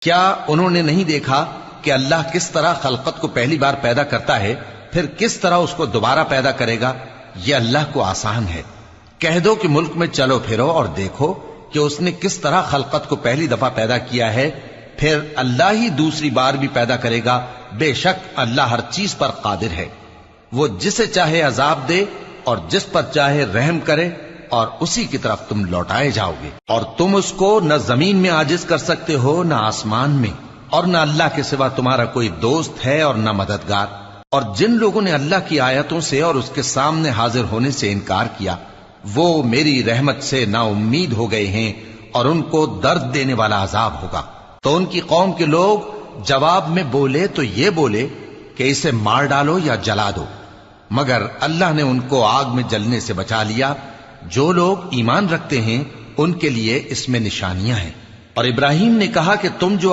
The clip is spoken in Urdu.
کیا انہوں نے نہیں دیکھا کہ اللہ کس طرح خلقت کو پہلی بار پیدا کرتا ہے پھر کس طرح اس کو دوبارہ پیدا کرے گا؟ یہ اللہ کو آسان ہے۔ کہہ دو کہ ملک میں چلو پھرو اور دیکھو کہ اس نے کس طرح خلقت کو پہلی دفعہ پیدا کیا ہے، پھر اللہ ہی دوسری بار بھی پیدا کرے گا۔ بے شک اللہ ہر چیز پر قادر ہے۔ وہ جسے چاہے عذاب دے اور جس پر چاہے رحم کرے، اور اسی کی طرف تم لوٹائے جاؤ گے۔ اور تم اس کو نہ زمین میں عاجز کر سکتے ہو نہ آسمان میں، اور نہ اللہ کے سوا تمہارا کوئی دوست ہے اور نہ مددگار۔ اور جن لوگوں نے اللہ کی آیتوں سے اور اس کے سامنے حاضر ہونے سے انکار کیا، وہ میری رحمت سے نا امید ہو گئے ہیں، اور ان کو درد دینے والا عذاب ہوگا۔ تو ان کی قوم کے لوگ جواب میں بولے تو یہ بولے کہ اسے مار ڈالو یا جلا دو، مگر اللہ نے ان کو آگ میں جلنے سے بچا لیا۔ جو لوگ ایمان رکھتے ہیں ان کے لیے اس میں نشانیاں ہیں۔ اور ابراہیم نے کہا کہ تم جو